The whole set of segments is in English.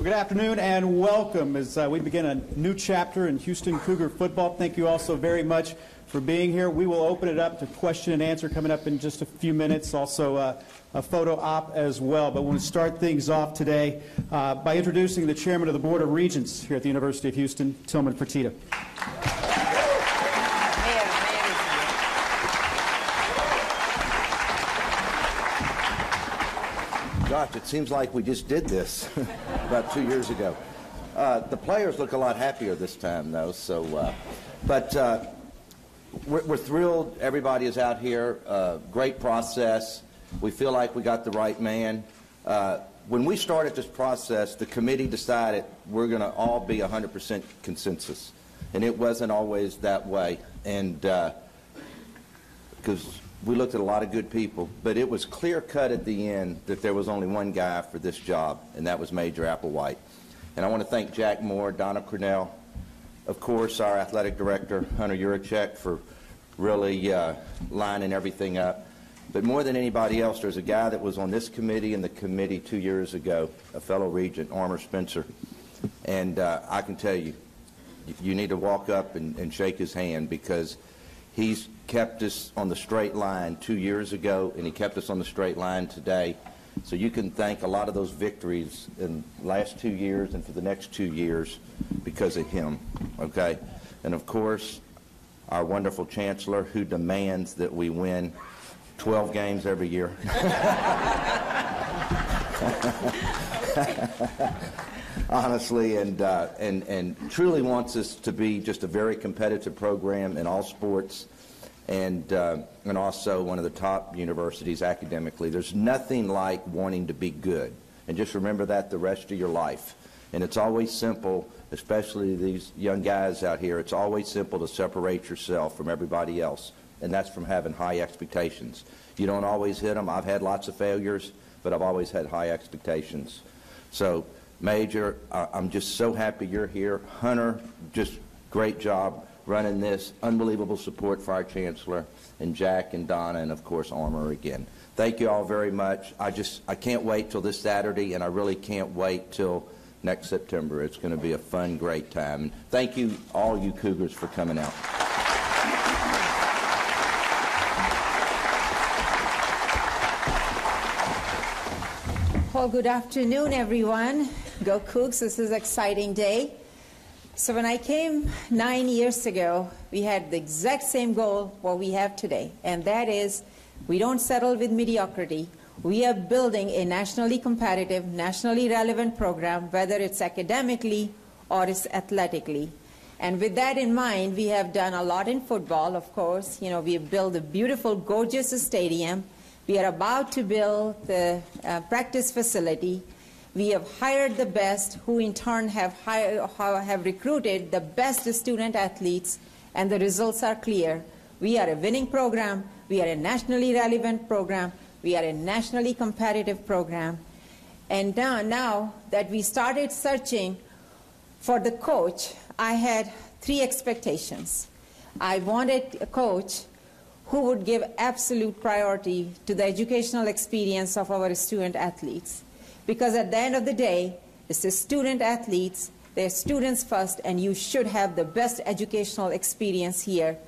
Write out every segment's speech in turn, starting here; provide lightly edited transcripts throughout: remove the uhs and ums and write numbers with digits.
Good afternoon and welcome as we begin a new chapter in Houston Cougar football. Thank you all so very much for being here. We will open it up to question and answer coming up in just a few minutes, also a photo op as well. But we want to start things off today by introducing the chairman of the Board of Regents here at the University of Houston, Tillman Fertitta. Gosh, it seems like we just did this about 2 years ago. The players look a lot happier this time, though. So, we're thrilled. Everybody is out here. Great process. We feel like we got the right man. When we started this process, the committee decided we're going to all be 100% consensus, and it wasn't always that way. And because we looked at a lot of good people, but it was clear-cut at the end that there was only one guy for this job, and that was Major Applewhite. And I want to thank Jack Moore, Donna Cornell, of course, our athletic director, Hunter Yurachek, for really lining everything up. But more than anybody else, there's a guy that was on this committee and the committee 2 years ago, a fellow regent, Armour Spencer. And I can tell you, you need to walk up and shake his hand, because he's kept us on the straight line 2 years ago, and he kept us on the straight line today. So you can thank a lot of those victories in the last 2 years and for the next 2 years because of him, okay? And of course, our wonderful chancellor, who demands that we win 12 games every year. Honestly, and truly wants us to be just a very competitive program in all sports, and also one of the top universities academically. There's nothing like wanting to be good, and just remember that the rest of your life. And it's always simple, especially these young guys out here, it's always simple to separate yourself from everybody else, and that's from having high expectations. You don't always hit them. I've had lots of failures, but I've always had high expectations. So, Major, I'm just so happy you're here. Hunter, just great job running this. Unbelievable support for our chancellor, and Jack and Donna, and of course Armour again. Thank you all very much. I can't wait till this Saturday, and I really can't wait till next September. It's going to be a fun, great time. And thank you, all you Cougars, for coming out. Well, good afternoon, everyone. Go Cougs, this is an exciting day. So when I came 9 years ago, we had the exact same goal what we have today, and that is we don't settle with mediocrity. We are building a nationally competitive, nationally relevant program, whether it's academically or it's athletically. And with that in mind, we have done a lot in football, of course. You know, we have built a beautiful, gorgeous stadium. We are about to build the practice facility. We have hired the best, who in turn have recruited the best student athletes, and the results are clear. We are a winning program. We are a nationally relevant program. We are a nationally competitive program. And now that we started searching for the coach, I had 3 expectations. I wanted a coach who would give absolute priority to the educational experience of our student athletes. Because at the end of the day, it's the student athletes, they're students first, and you should have the best educational experience here.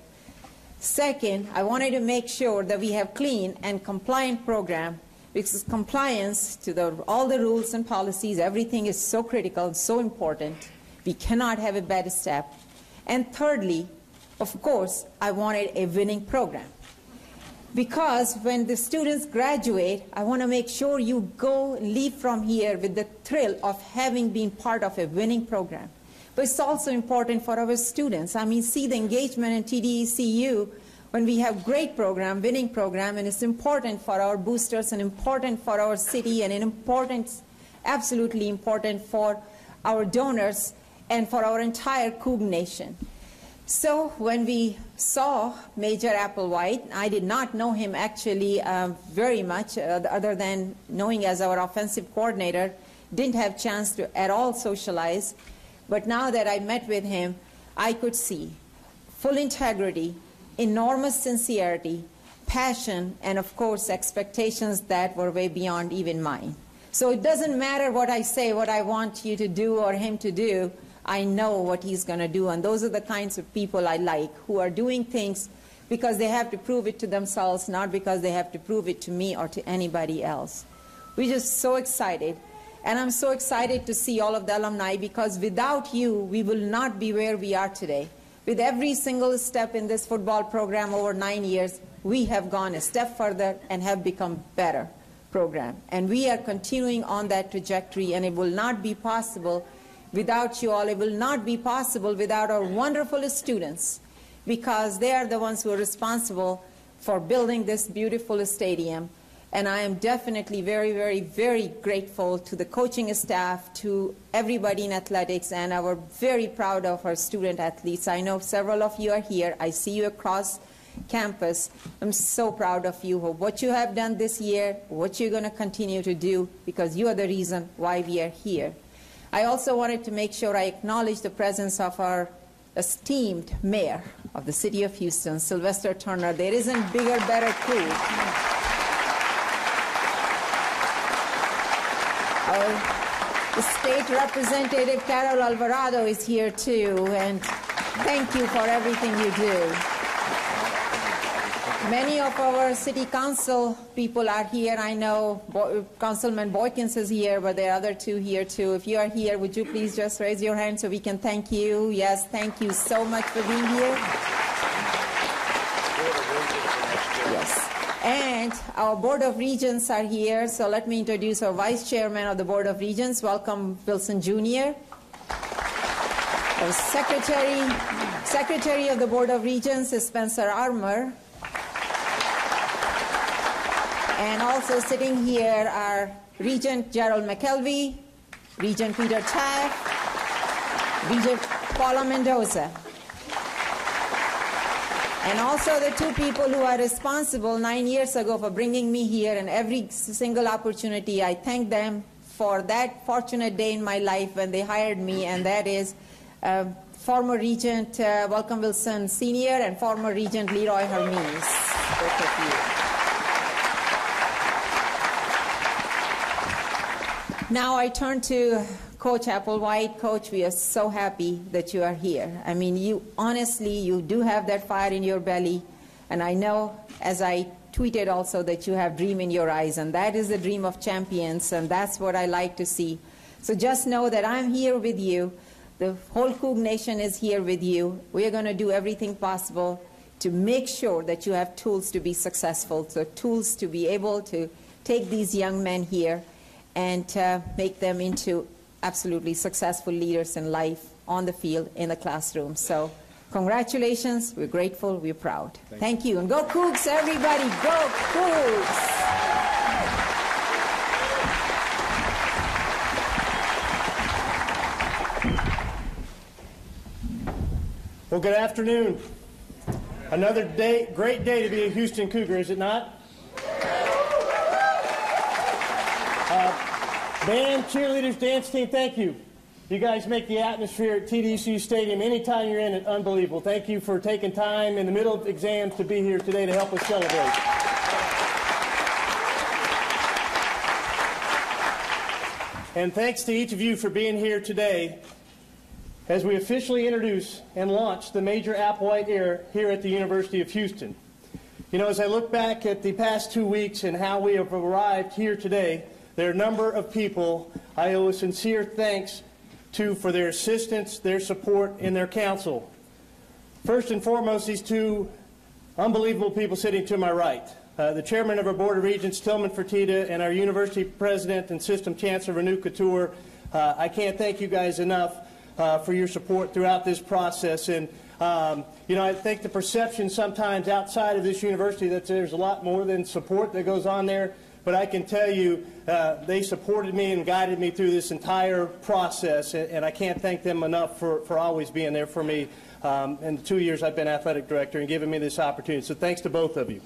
Second, I wanted to make sure that we have clean and compliant program, because compliance to all the rules and policies, everything is so critical and so important. We cannot have a bad step. And thirdly, of course, I wanted a winning program. Because when the students graduate, I want to make sure you leave from here with the thrill of having been part of a winning program. But it's also important for our students. I mean, see the engagement in TDECU when we have great program, winning program, and it's important for our boosters and important for our city and absolutely important for our donors and for our entire Coug Nation. So when we saw Major Applewhite, I did not know him actually very much, other than knowing as our offensive coordinator, didn't have chance to at all socialize. But now that I met with him, I could see full integrity, enormous sincerity, passion, and of course expectations that were way beyond even mine. So it doesn't matter what I say, what I want you to do or him to do. I know what he's going to do. And those are the kinds of people I like, who are doing things because they have to prove it to themselves, not because they have to prove it to me or to anybody else. We're just so excited. And I'm so excited to see all of the alumni, because without you, we will not be where we are today. With every single step in this football program over 9 years, we have gone a step further and have become better program. And we are continuing on that trajectory, and it will not be possible without you all. It will not be possible without our wonderful students, because they are the ones who are responsible for building this beautiful stadium. And I am definitely very, very, very grateful to the coaching staff, to everybody in athletics, and we're very proud of our student athletes. I know several of you are here. I see you across campus. I'm so proud of you, what you have done this year, what you're going to continue to do, because you are the reason why we are here. I also wanted to make sure I acknowledge the presence of our esteemed mayor of the city of Houston, Sylvester Turner. There isn't bigger, better crew. Our state representative, Carol Alvarado, is here too, and thank you for everything you do. Many of our city council people are here. I know Councilman Boykins is here, but there are other two here too. If you are here, would you please just raise your hand so we can thank you? Yes, thank you so much for being here. Yes. And our Board of Regents are here, so let me introduce our Vice Chairman of the Board of Regents. Welcome, Wilson Jr. Our Secretary of the Board of Regents is Spencer Armour. And also sitting here are Regent Gerald McKelvey, Regent Peter Taft, Regent Paula Mendoza. And also the two people who are responsible 9 years ago for bringing me here, and every single opportunity I thank them for that fortunate day in my life when they hired me, and that is former Regent Welcome Wilson Sr. and former Regent Leroy Hermes. Both of you. Now I turn to Coach Applewhite. Coach, we are so happy that you are here. I mean, you honestly, you do have that fire in your belly. And I know, as I tweeted also, that you have dream in your eyes. And that is the dream of champions. And that's what I like to see. So just know that I'm here with you. The whole Coug Nation is here with you. We are going to do everything possible to make sure that you have tools to be successful. So tools to be able to take these young men here and make them into absolutely successful leaders in life, on the field, in the classroom. So congratulations, we're grateful, we're proud. Thank you. And go Cougs, everybody, go Cougs! Well, good afternoon. Another day, great day to be a Houston Cougar, is it not? Band, cheerleaders, dance team, thank you. You guys make the atmosphere at TDECU Stadium anytime you're in it unbelievable. Thank you for taking time in the middle of exams to be here today to help us celebrate. And thanks to each of you for being here today as we officially introduce and launch the major Applewhite era here at the University of Houston. You know, as I look back at the past 2 weeks and how we have arrived here today, there are a number of people I owe a sincere thanks to for their assistance, their support, and their counsel. First and foremost, these two unbelievable people sitting to my right. The chairman of our Board of Regents, Tillman Fertitta, and our university president and system chancellor, Renu Couture. I can't thank you guys enough for your support throughout this process. And you know, I think the perception sometimes outside of this university that there's a lot more than support that goes on there. But I can tell you they supported me and guided me through this entire process, and I can't thank them enough for always being there for me in the 2 years I've been athletic director and giving me this opportunity. So thanks to both of you.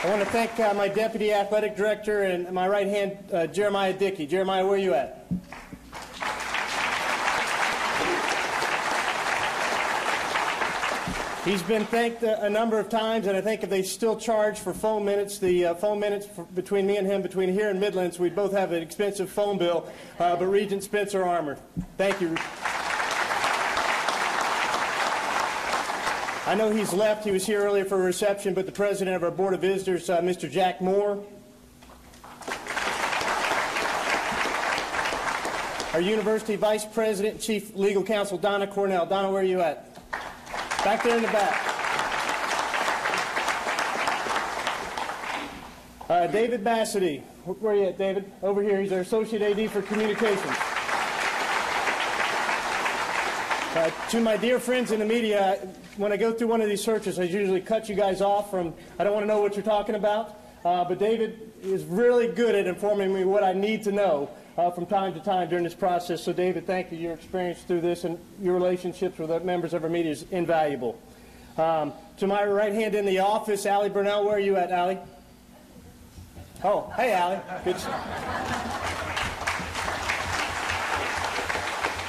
I want to thank my deputy athletic director and my right hand, Jeremiah Dickey. Jeremiah, where are you at? He's been thanked a number of times, and I think if they still charge for phone minutes, the phone minutes between me and him, between here and Midlands, we'd both have an expensive phone bill, but Regent Spencer Armour. Thank you. I know he's left. He was here earlier for a reception, but the president of our Board of Visitors, Mr. Jack Moore. Our University Vice President and Chief Legal Counsel, Donna Cornell. Donna, where are you at? Back there in the back. David Bassity. Where are you at, David? Over here. He's our Associate AD for Communications. To my dear friends in the media, when I go through one of these searches, I usually cut you guys off from, I don't want to know what you're talking about, but David is really good at informing me what I need to know from time to time during this process. So, David, thank you. Your experience through this and your relationships with the members of our media is invaluable. To my right hand in the office, Allie Burnell. Where are you at, Allie? Oh, hey, Allie. Good.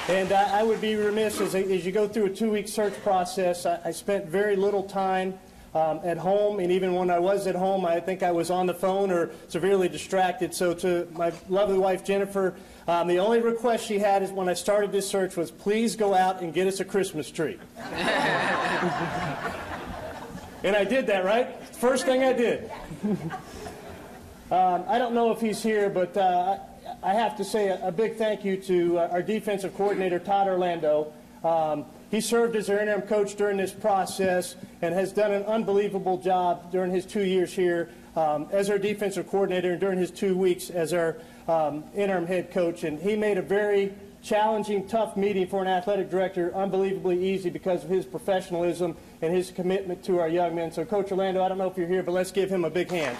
And I would be remiss, as you go through a 2-week search process, I spent very little time at home, and even when I was at home, I think I was on the phone or severely distracted. So to my lovely wife, Jennifer, the only request she had is when I started this search was, please go out and get us a Christmas tree. And I did that, right? First thing I did. I don't know if he's here, but I have to say a big thank you to our defensive coordinator, Todd Orlando. He served as our interim coach during this process and has done an unbelievable job during his 2 years here as our defensive coordinator and during his 2 weeks as our interim head coach. And he made a very challenging, tough meeting for an athletic director unbelievably easy because of his professionalism and his commitment to our young men. So, Coach Orlando, I don't know if you're here, but let's give him a big hand.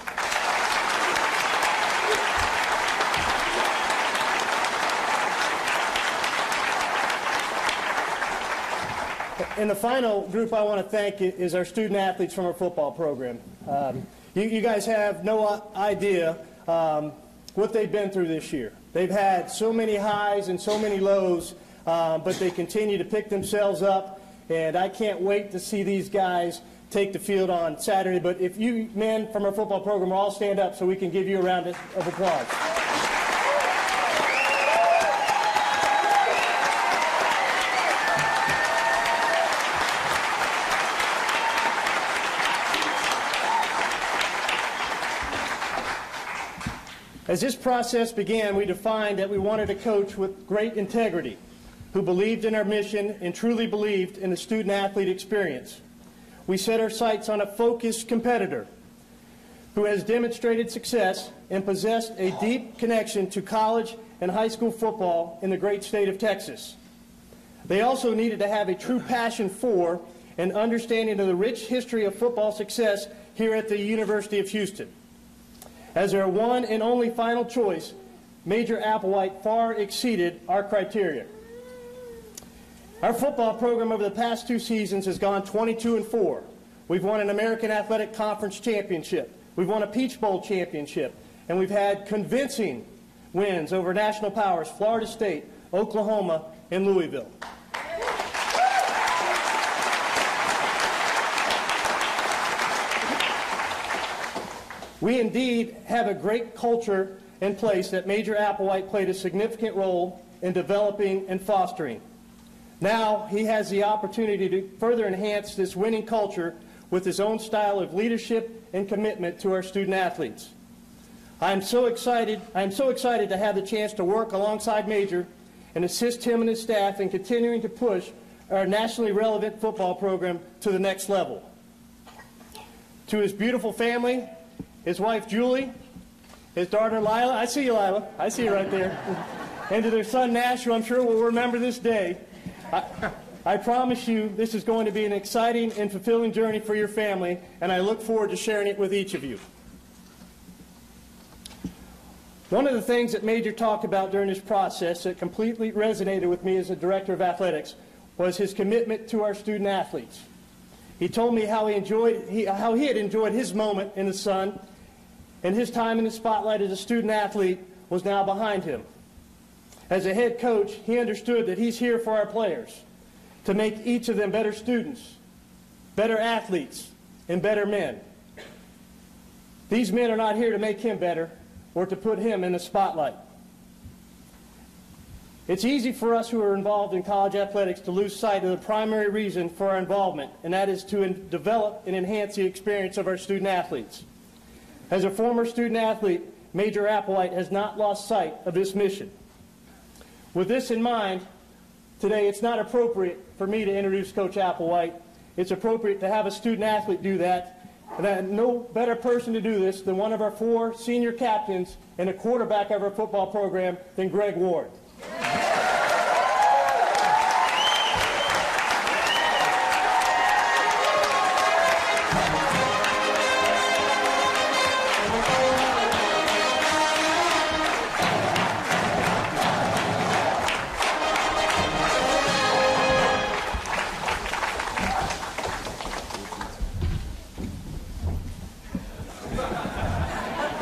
And the final group I want to thank is our student athletes from our football program. You guys have no idea what they've been through this year. They've had so many highs and so many lows, but they continue to pick themselves up, and I can't wait to see these guys take the field on Saturday. But if you men from our football program will all stand up so we can give you a round of applause. As this process began, we defined that we wanted a coach with great integrity, who believed in our mission and truly believed in the student-athlete experience. We set our sights on a focused competitor who has demonstrated success and possessed a deep connection to college and high school football in the great state of Texas. They also needed to have a true passion for and understanding of the rich history of football success here at the University of Houston. As our one and only final choice, Major Applewhite far exceeded our criteria. Our football program over the past 2 seasons has gone 22-4. We've won an American Athletic Conference championship. We've won a Peach Bowl championship. And we've had convincing wins over national powers, Florida State, Oklahoma, and Louisville. We indeed have a great culture in place that Major Applewhite played a significant role in developing and fostering. Now he has the opportunity to further enhance this winning culture with his own style of leadership and commitment to our student athletes. I am so excited to have the chance to work alongside Major and assist him and his staff in continuing to push our nationally relevant football program to the next level. To his beautiful family, his wife Julie, his daughter Lila, I see you Lila, I see you right there, and to their son Nash, who I'm sure will remember this day, I promise you this is going to be an exciting and fulfilling journey for your family, and I look forward to sharing it with each of you. One of the things that Major talked about during this process that completely resonated with me as a director of athletics was his commitment to our student athletes. He told me how he had enjoyed his moment in the sun, and his time in the spotlight as a student athlete was now behind him. As a head coach, he understood that he's here for our players, to make each of them better students, better athletes, and better men. These men are not here to make him better or to put him in the spotlight. It's easy for us who are involved in college athletics to lose sight of the primary reason for our involvement, and that is to develop and enhance the experience of our student athletes. As a former student athlete, Major Applewhite has not lost sight of this mission. With this in mind, today it's not appropriate for me to introduce Coach Applewhite. It's appropriate to have a student athlete do that, and no better person to do this than one of our 4 senior captains and a quarterback of our football program than Greg Ward.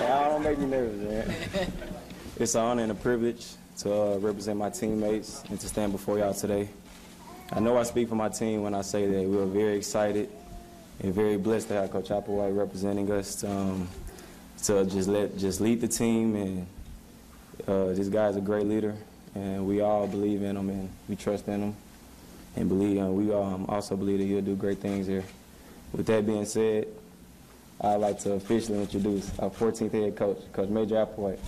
Don't make me nervous, man. It's an honor and a privilege to represent my teammates and to stand before y'all today. I know I speak for my team when I say that we are very excited and very blessed to have Coach Applewhite representing us to just lead the team. And this guy's a great leader, and we all believe in him and we trust in him, and we also believe that he'll do great things here. With that being said, I'd like to officially introduce our 14th head coach, Coach Major Applewhite.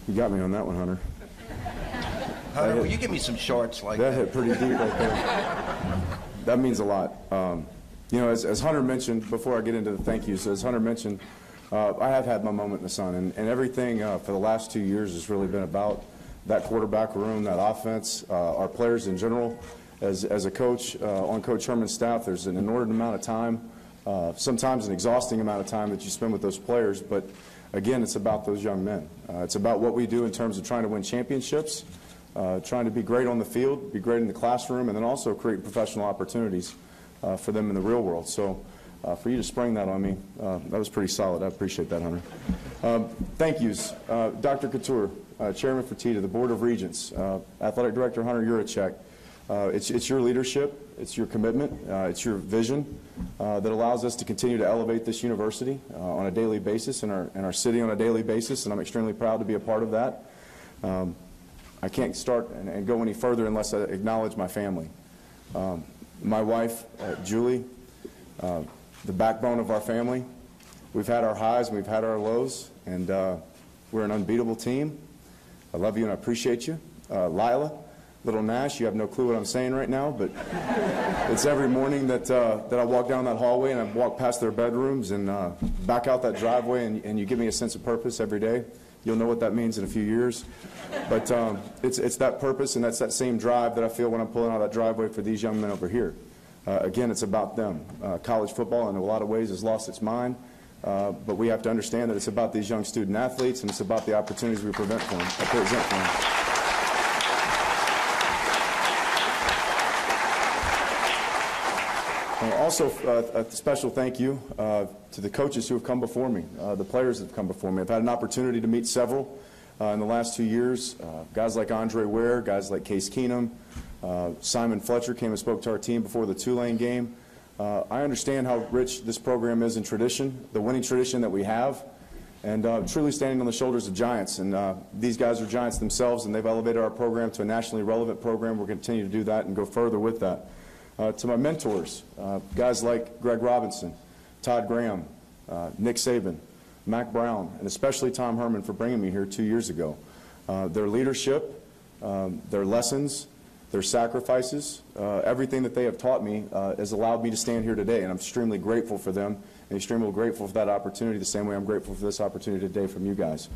You got me on that one, Hunter. Hunter, will you give me some shorts like that? That hit pretty deep right there. That means a lot. You know, as Hunter mentioned, before I get into the thank yous, as Hunter mentioned, I have had my moment in the sun, and everything for the last 2 years has really been about that quarterback room, that offense, our players in general. As a coach on Coach Herman's staff, there's an inordinate amount of time, sometimes an exhausting amount of time that you spend with those players, but again, it's about those young men. It's about what we do in terms of trying to win championships, trying to be great on the field, be great in the classroom, and then also create professional opportunities for them in the real world. So for you to spring that on me, that was pretty solid. I appreciate that, Hunter. Thank yous. Dr. Couture, Chairman Fertitta, the Board of Regents, Athletic Director Hunter Yurachek. It's your leadership, it's your commitment, it's your vision that allows us to continue to elevate this university on a daily basis and our city on a daily basis, and I'm extremely proud to be a part of that. I can't start and go any further unless I acknowledge my family. My wife, Julie, the backbone of our family. We've had our highs and we've had our lows, and we're an unbeatable team. I love you and I appreciate you. Lila, little Nash, you have no clue what I'm saying right now, but it's every morning that I walk down that hallway and I walk past their bedrooms and back out that driveway, and you give me a sense of purpose every day. You'll know what that means in a few years. But it's that purpose and that's that same drive that I feel when I'm pulling out that driveway for these young men over here. Again, it's about them. College football in a lot of ways has lost its mind, but we have to understand that it's about these young student athletes and it's about the opportunities we present for them. Also, a special thank you to the coaches who have come before me, the players that have come before me. I've had an opportunity to meet several in the last 2 years, guys like Andre Ware, guys like Case Keenum, Simon Fletcher came and spoke to our team before the Tulane game. I understand how rich this program is in tradition, the winning tradition that we have, and truly standing on the shoulders of giants. And these guys are giants themselves, and they've elevated our program to a nationally relevant program. We're going to continue to do that and go further with that. To my mentors, guys like Greg Robinson, Todd Graham, Nick Saban, Mac Brown, and especially Tom Herman for bringing me here 2 years ago. Their leadership, their lessons, their sacrifices, everything that they have taught me has allowed me to stand here today, and I'm extremely grateful for them and extremely grateful for that opportunity the same way I'm grateful for this opportunity today from you guys.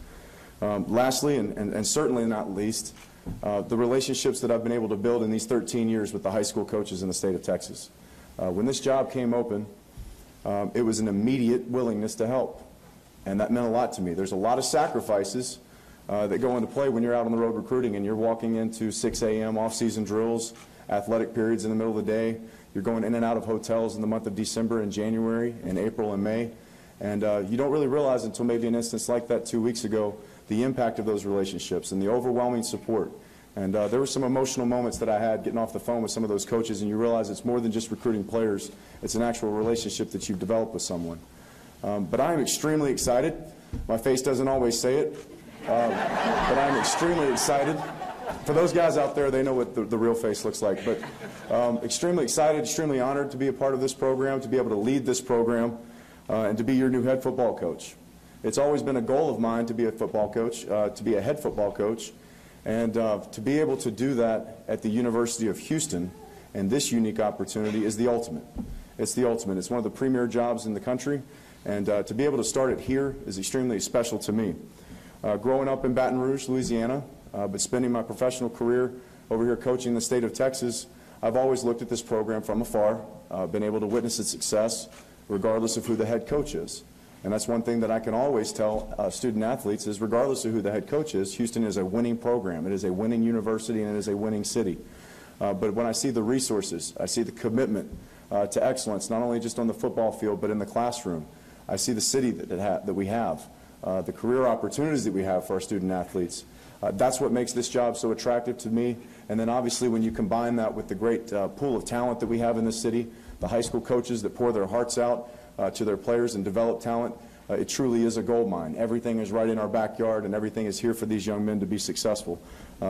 Lastly, and certainly not least, the relationships that I've been able to build in these 13 years with the high school coaches in the state of Texas. When this job came open, it was an immediate willingness to help. And that meant a lot to me. There's a lot of sacrifices that go into play when you're out on the road recruiting and you're walking into 6 a.m. off-season drills, athletic periods in the middle of the day. You're going in and out of hotels in the month of December and January and April and May. And you don't really realize until maybe an instance like that 2 weeks ago the impact of those relationships and the overwhelming support. And there were some emotional moments that I had getting off the phone with some of those coaches, and you realize it's more than just recruiting players. It's an actual relationship that you've developed with someone. But I am extremely excited. My face doesn't always say it, but I'm extremely excited. For those guys out there, they know what the real face looks like. But extremely excited, extremely honored to be a part of this program, to be able to lead this program, and to be your new head football coach. It's always been a goal of mine to be a football coach, to be a head football coach. And to be able to do that at the University of Houston and this unique opportunity is the ultimate. It's the ultimate. It's one of the premier jobs in the country. And to be able to start it here is extremely special to me. Growing up in Baton Rouge, Louisiana, but spending my professional career over here coaching the state of Texas, I've always looked at this program from afar, been able to witness its success regardless of who the head coach is. And that's one thing that I can always tell student athletes is regardless of who the head coach is, Houston is a winning program. It is a winning university and it is a winning city. But when I see the resources, I see the commitment to excellence, not only just on the football field, but in the classroom. I see the city that we have, the career opportunities that we have for our student athletes. That's what makes this job so attractive to me. And then obviously when you combine that with the great pool of talent that we have in this city, the high school coaches that pour their hearts out to their players and develop talent, it truly is a gold mine. Everything is right in our backyard and everything is here for these young men to be successful.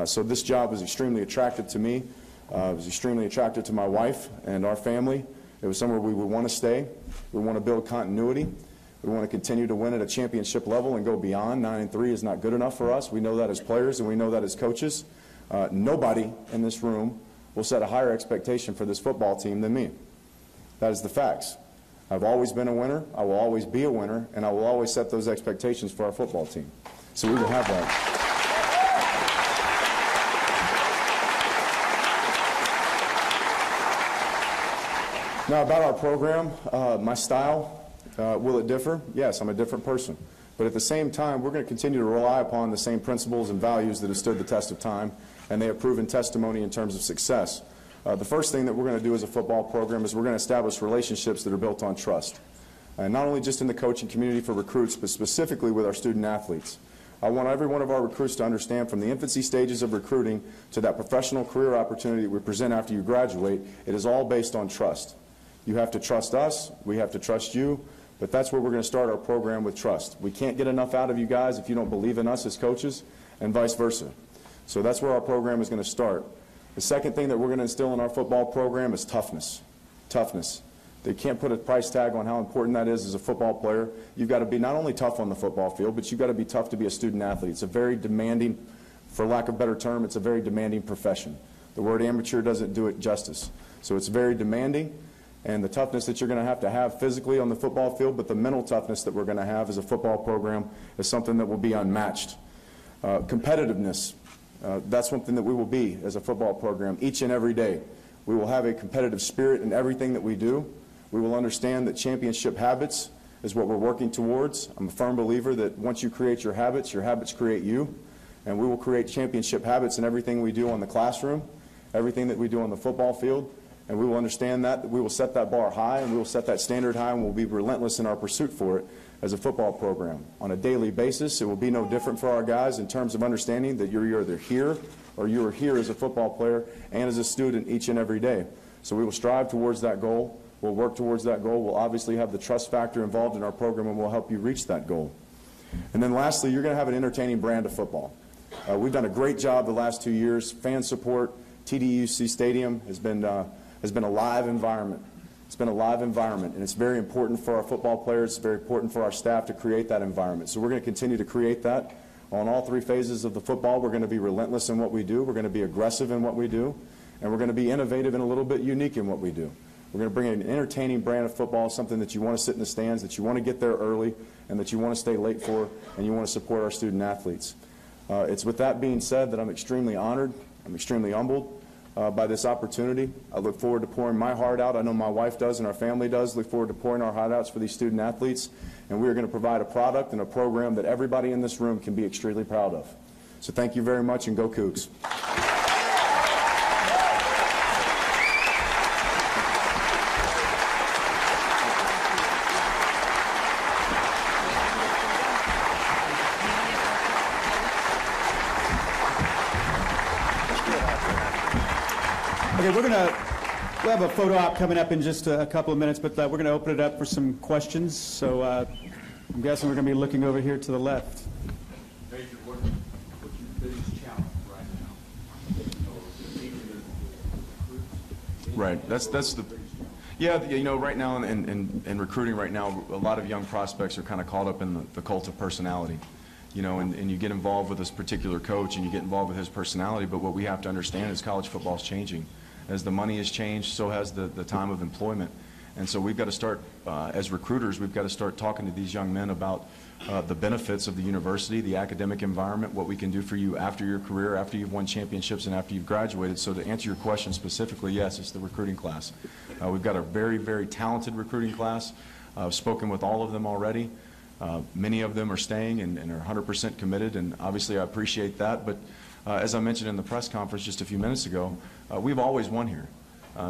So this job was extremely attractive to me. It was extremely attractive to my wife and our family. It was somewhere we would want to stay. We want to build continuity. We want to continue to win at a championship level and go beyond. 9-3 is not good enough for us. We know that as players and we know that as coaches. Nobody in this room will set a higher expectation for this football team than me. That is the facts. I've always been a winner, I will always be a winner, and I will always set those expectations for our football team. So we will have that. Now about our program, my style, will it differ? Yes, I'm a different person. But at the same time, we're going to continue to rely upon the same principles and values that have stood the test of time, and they have proven testimony in terms of success. The first thing that we're going to do as a football program is we're going to establish relationships that are built on trust. And not only just in the coaching community for recruits, but specifically with our student athletes. I want every one of our recruits to understand from the infancy stages of recruiting to that professional career opportunity that we present after you graduate, it is all based on trust. You have to trust us, we have to trust you, but that's where we're going to start our program with trust. We can't get enough out of you guys if you don't believe in us as coaches, and vice versa. So that's where our program is going to start. The second thing that we're going to instill in our football program is toughness. Toughness. They can't put a price tag on how important that is as a football player. You've got to be not only tough on the football field, but you've got to be tough to be a student athlete. It's a very demanding, for lack of a better term, it's a very demanding profession. The word amateur doesn't do it justice. So it's very demanding, and the toughness that you're going to have physically on the football field, but the mental toughness that we're going to have as a football program is something that will be unmatched. Competitiveness. That's something that we will be as a football program each and every day. We will have a competitive spirit in everything that we do. We will understand that championship habits is what we're working towards. I'm a firm believer that once you create your habits create you. And we will create championship habits in everything we do on the classroom, everything that we do on the football field. And we will understand that we will set that bar high and we will set that standard high and we'll be relentless in our pursuit for it as a football program. On a daily basis, it will be no different for our guys in terms of understanding that you're either here or you are here as a football player and as a student each and every day. So we will strive towards that goal. We'll work towards that goal. We'll obviously have the trust factor involved in our program and we'll help you reach that goal. And then lastly, you're going to have an entertaining brand of football. We've done a great job the last 2 years. Fan support, TDUC Stadium has been a live environment. It's been a live environment, and it's very important for our football players. It's very important for our staff to create that environment. So we're going to continue to create that on all three phases of the football. We're going to be relentless in what we do. We're going to be aggressive in what we do, and we're going to be innovative and a little bit unique in what we do. We're going to bring an entertaining brand of football, something that you want to sit in the stands, that you want to get there early, and that you want to stay late for, and you want to support our student athletes. It's with that being said that I'm extremely honored, I'm extremely humbled by this opportunity. I look forward to pouring my heart out. I know my wife does and our family does. Look forward to pouring our heart outs for these student athletes. And we are going to provide a product and a program that everybody in this room can be extremely proud of. So thank you very much, and go Cougs. Okay, we'll have a photo op coming up in just a couple of minutes, but we're going to open it up for some questions. So I'm guessing we're going to be looking over here to the left. Major, what's your biggest challenge right now? Right. That's the. Yeah, you know, right now in recruiting right now, a lot of young prospects are kind of caught up in the cult of personality. You know, and you get involved with this particular coach and you get involved with his personality, but what we have to understand is college football is changing. As the money has changed, so has the time of employment. And so we've got to start, as recruiters, we've got to start talking to these young men about the benefits of the university, the academic environment, what we can do for you after your career, after you've won championships, and after you've graduated. So to answer your question specifically, yes, it's the recruiting class. We've got a very, very talented recruiting class. I've spoken with all of them already. Many of them are staying and are 100% committed, and obviously I appreciate that. But as I mentioned in the press conference just a few minutes ago, we've always won here.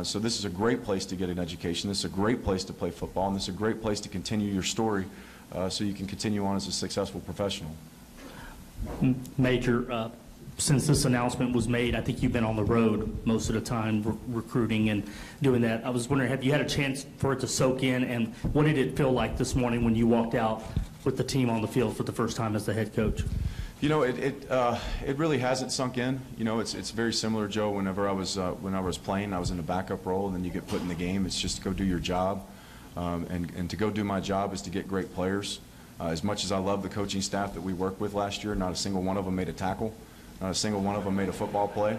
So this is a great place to get an education. This is a great place to play football, and this is a great place to continue your story so you can continue on as a successful professional. Major, since this announcement was made, I think you've been on the road most of the time recruiting and doing that. I was wondering, have you had a chance for it to soak in, and what did it feel like this morning when you walked out with the team on the field for the first time as the head coach? You know, it really hasn't sunk in. You know, it's very similar, Joe. Whenever I was playing, I was in a backup role, and then you get put in the game. It's just to go do your job, and to go do my job is to get great players. As much as I love the coaching staff that we worked with last year, not a single one of them made a tackle. Not a single one of them made a football play.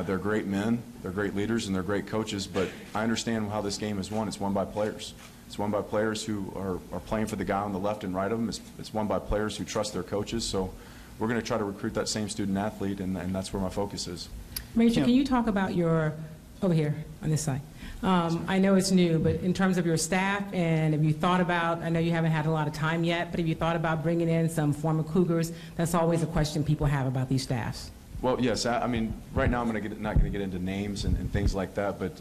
They're great men, they're great leaders, and they're great coaches, but I understand how this game is won. It's won by players. It's won by players who are playing for the guy on the left and right of them. It's won by players who trust their coaches. So we're going to try to recruit that same student athlete, and that's where my focus is. Major, can you talk about your, over here on this side, I know it's new, but in terms of your staff, and have you thought about, I know you haven't had a lot of time yet, but have you thought about bringing in some former Cougars? That's always a question people have about these staffs. Well, yes. I mean, right now I'm not going to get into names and things like that, but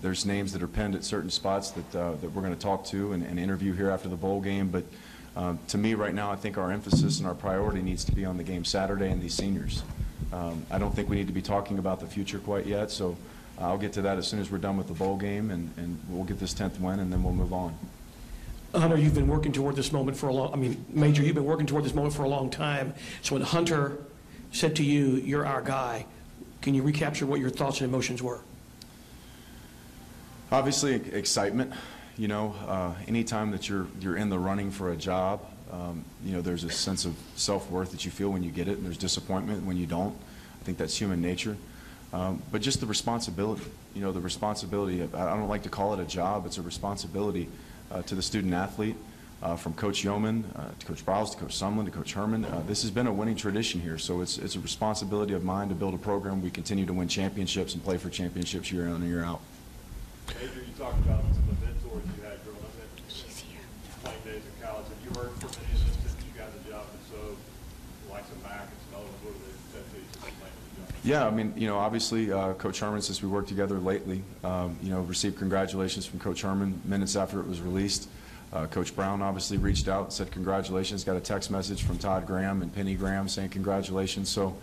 there's names that are penned at certain spots that we're going to talk to and interview here after the bowl game. But to me right now, I think our emphasis and our priority needs to be on the game Saturday and these seniors. I don't think we need to be talking about the future quite yet, so I'll get to that as soon as we're done with the bowl game, and we'll get this 10th win, and then we'll move on. Hunter, you've been working toward this moment for a long, Major, you've been working toward this moment for a long time. So when Hunter said to you, "You're our guy," can you recapture what your thoughts and emotions were? Obviously, excitement. You know, anytime that you're in the running for a job, you know, there's a sense of self-worth that you feel when you get it, and there's disappointment when you don't. I think that's human nature. But just the responsibility, you know, the responsibility of, I don't like to call it a job, it's a responsibility to the student athlete, from Coach Yeoman to Coach Browse to Coach Sumlin to Coach Herman. This has been a winning tradition here, so it's a responsibility of mine to build a program we continue to win championships and play for championships year in and year out. Major, you talked about some of the mentors you had growing up in playing days in college. Have you heard from any of them since you got the job? And so, like some Mac and some others, what have they said to you since you landed the job? Yeah, I mean, you know, obviously, Coach Herman, since we worked together lately, you know, received congratulations from Coach Herman minutes after it was released. Coach Brown obviously reached out and said congratulations, got a text message from Todd Graham and Penny Graham saying congratulations. So,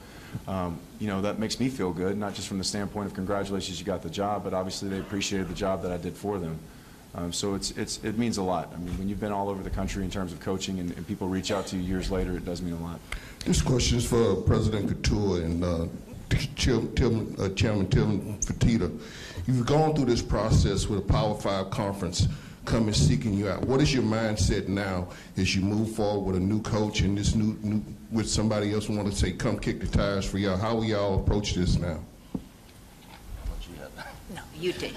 you know, that makes me feel good, not just from the standpoint of congratulations, you got the job, but obviously they appreciated the job that I did for them. So it means a lot. I mean, when you've been all over the country in terms of coaching and people reach out to you years later, it does mean a lot. This question is for President Couture and Chairman Tim Fertitta. You've gone through this process with a Power 5 conference coming seeking you out. What is your mindset now as you move forward with a new coach and this new with somebody else who want to say, come kick the tires for y'all? How will y'all approach this now? No, you did.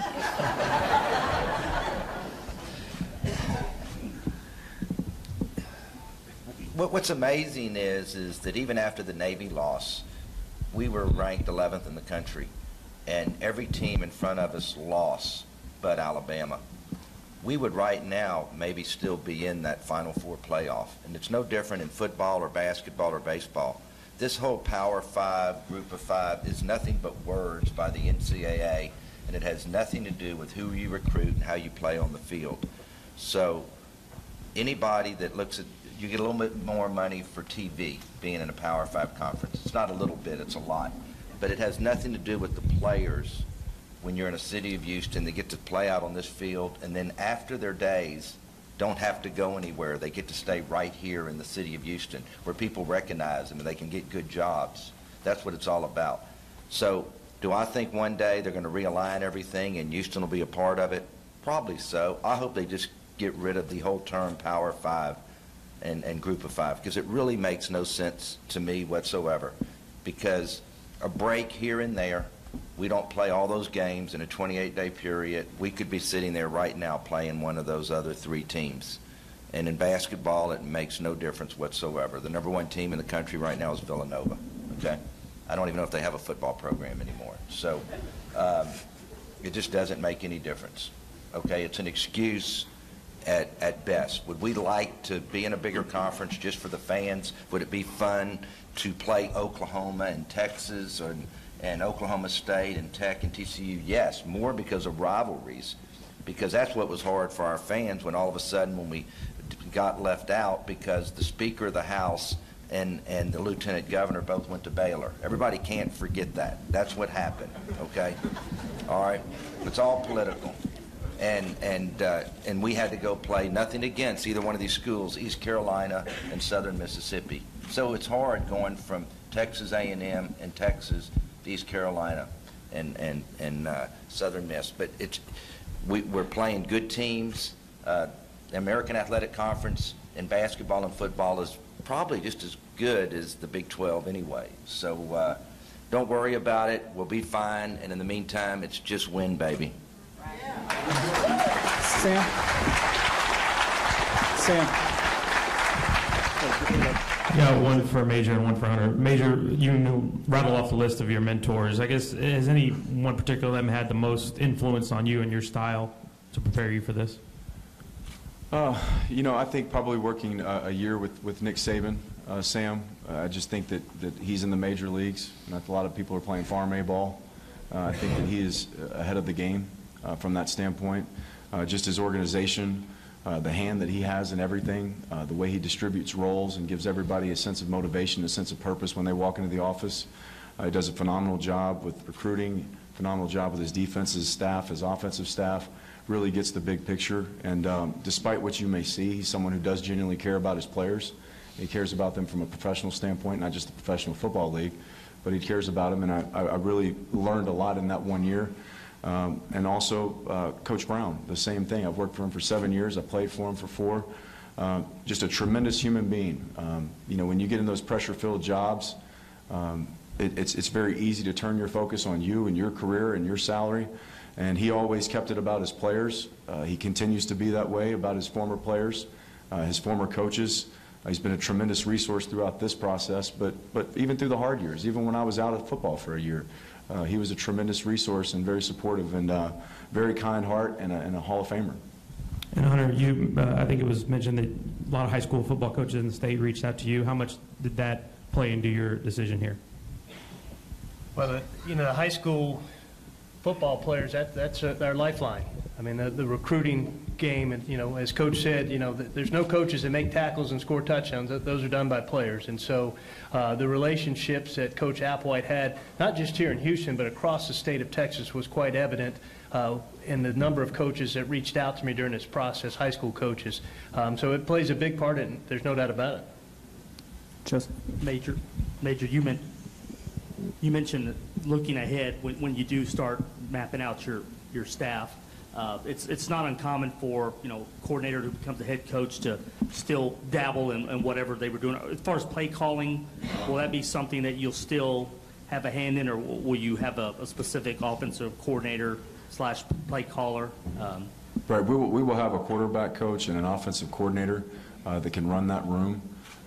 What's amazing is that even after the Navy loss, we were ranked 11th in the country and every team in front of us lost but Alabama, we would right now maybe still be in that Final Four playoff. And it's no different in football or basketball or baseball. This whole Power Five, Group of Five, is nothing but words by the NCAA, and it has nothing to do with who you recruit and how you play on the field. So anybody that looks at, you get a little bit more money for TV being in a Power Five conference. It's not a little bit, it's a lot. But it has nothing to do with the players. When you're in a city of Houston, they get to play out on this field, and then after their days, don't have to go anywhere. They get to stay right here in the city of Houston, where people recognize them and they can get good jobs. That's what it's all about. So do I think one day they're going to realign everything and Houston will be a part of it? Probably so. I hope they just get rid of the whole term Power Five and Group of Five, because it really makes no sense to me whatsoever. Because a break here and there, we don't play all those games in a 28-day period. We could be sitting there right now playing one of those other three teams. And in basketball, it makes no difference whatsoever. The #1 team in the country right now is Villanova, okay? I don't even know if they have a football program anymore. So it just doesn't make any difference, okay? It's an excuse at best. Would we like to be in a bigger conference just for the fans? Would it be fun to play Oklahoma and Texas and Oklahoma State and Tech and TCU? Yes, more because of rivalries, because that's what was hard for our fans when all of a sudden when we got left out because the Speaker of the House and the Lieutenant Governor both went to Baylor. Everybody can't forget that. That's what happened, okay? All right? It's all political. And we had to go play, nothing against either one of these schools, East Carolina and Southern Mississippi. So it's hard going from Texas A&M and Texas to East Carolina and Southern Miss. But we're playing good teams. The American Athletic Conference in basketball and football is probably just as good as the Big 12 anyway. So don't worry about it. We'll be fine. And in the meantime, it's just win, baby. Sam? Yeah, one for Major and one for Hunter. Major, you rattle off the list of your mentors. I guess, has any one particular of them had the most influence on you and your style to prepare you for this? I think probably working a year with Nick Saban, Sam. I just think that he's in the major leagues. Not a lot of people are playing Farm A ball. I think that he is ahead of the game from that standpoint. Just his organization, the hand that he has in everything, the way he distributes roles and gives everybody a sense of motivation, a sense of purpose when they walk into the office. He does a phenomenal job with recruiting, phenomenal job with his defensive staff, his offensive staff, really gets the big picture. And despite what you may see, he's someone who does genuinely care about his players. He cares about them from a professional standpoint, not just the professional football league, but he cares about them. And I really learned a lot in that 1 year. And also Coach Brown, the same thing. I've worked for him for 7 years. I played for him for 4. Just a tremendous human being. When you get in those pressure-filled jobs, it's very easy to turn your focus on you and your career and your salary. And he always kept it about his players. He continues to be that way about his former players, his former coaches. He's been a tremendous resource throughout this process, but even through the hard years, even when I was out of football for a year. He was a tremendous resource and very supportive and very kind heart and a Hall of Famer. And Hunter, I think it was mentioned that a lot of high school football coaches in the state reached out to you. How much did that play into your decision here? Well, the high school football players, that's our lifeline. I mean, the recruiting game, and as Coach said, there's no coaches that make tackles and score touchdowns. Those are done by players. And so the relationships that Coach Applewhite had, not just here in Houston, but across the state of Texas, was quite evident in the number of coaches that reached out to me during this process, high school coaches. So it plays a big part in it. There's no doubt about it. Just Major, you mentioned looking ahead when you do start mapping out your staff. It's not uncommon for coordinator who becomes the head coach to still dabble in whatever they were doing. As far as play calling, will that be something that you'll still have a hand in, or will you have a specific offensive coordinator / play caller? Right. We will have a quarterback coach and an offensive coordinator that can run that room.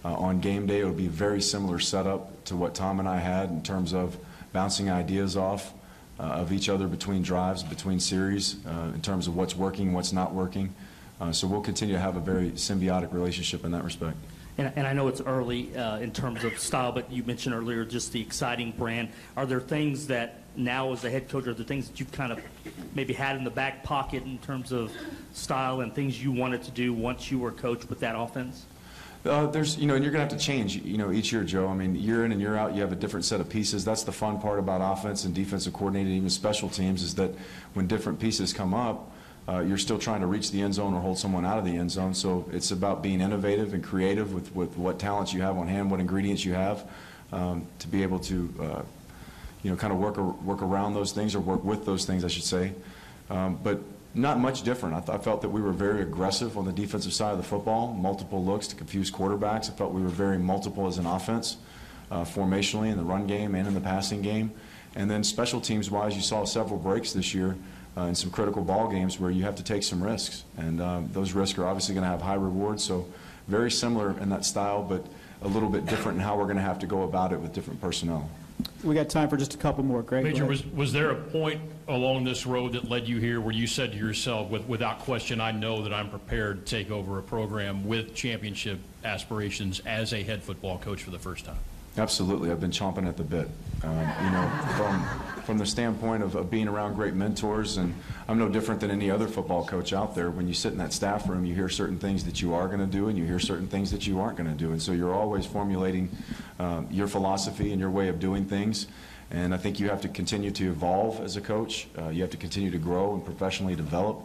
On game day, it'll be a very similar setup to what Tom and I had in terms of bouncing ideas off. of each other between drives, between series, in terms of what's working, what's not working. So we'll continue to have a very symbiotic relationship in that respect. And I know it's early in terms of style, but you mentioned earlier just the exciting brand. Are there things that now as a head coach, are there things that you've kind of maybe had in the back pocket in terms of style and things you wanted to do once you were coach with that offense? There's, and you're going to have to change, each year, Joe. I mean, year in and year out, you have a different set of pieces. That's the fun part about offense and defensive coordinating, even special teams, is that when different pieces come up, you're still trying to reach the end zone or hold someone out of the end zone. So it's about being innovative and creative with what talents you have on hand, what ingredients you have, to be able to, kind of work around those things, or work with those things, I should say. But not much different. I felt that we were very aggressive on the defensive side of the football, multiple looks to confuse quarterbacks. I felt we were very multiple as an offense, formationally in the run game and in the passing game. And then special teams-wise, you saw several breaks this year in some critical ball games where you have to take some risks. And those risks are obviously going to have high rewards. So very similar in that style, but a little bit different in how we're going to have to go about it with different personnel. We got time for just a couple more. Greg, Major, was there a point along this road that led you here where you said to yourself, without question, I know that I'm prepared to take over a program with championship aspirations as a head football coach for the first time? Absolutely. I've been chomping at the bit. From the standpoint of being around great mentors, and I'm no different than any other football coach out there. When you sit in that staff room, you hear certain things that you are going to do, and you hear certain things that you aren't going to do. And so you're always formulating your philosophy and your way of doing things. And I think you have to continue to evolve as a coach. You have to continue to grow and professionally develop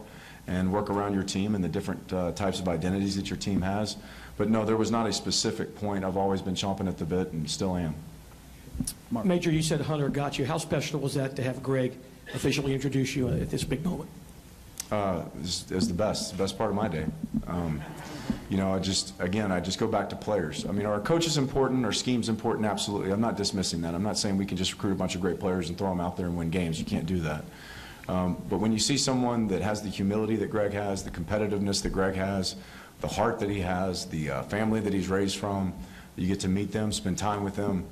and work around your team and the different types of identities that your team has. But no, there was not a specific point. I've always been chomping at the bit and still am. Mark. Major, you said Hunter got you. How special was that to have Greg officially introduce you at this big moment? It was the best part of my day. I just go back to players. I mean, are our coaches important? Are schemes important? Absolutely. I'm not dismissing that. I'm not saying we can just recruit a bunch of great players and throw them out there and win games. You can't do that. But when you see someone that has the humility that Greg has, the competitiveness that Greg has, the heart that he has, the family that he's raised from, you get to meet them, spend time with them.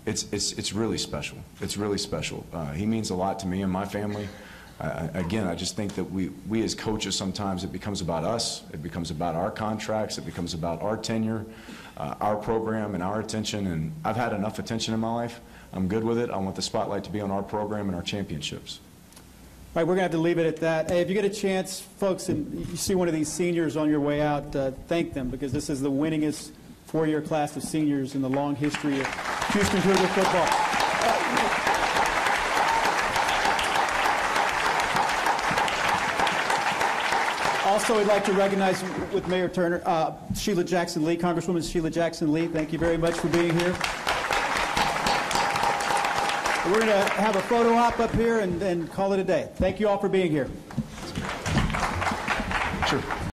It's really special. It's really special. He means a lot to me and my family. I just think that we as coaches, sometimes it becomes about us. It becomes about our contracts. It becomes about our tenure, our program, and our attention. And I've had enough attention in my life. I'm good with it. I want the spotlight to be on our program and our championships. All right, we're going to have to leave it at that. Hey, if you get a chance, folks, and you see one of these seniors on your way out, thank them, because this is the winningest four-year class of seniors in the long history of Houston Cougar football. Also, we'd like to recognize with Mayor Turner, Sheila Jackson Lee, Congresswoman Sheila Jackson Lee. Thank you very much for being here. We're going to have a photo op up here and call it a day. Thank you all for being here.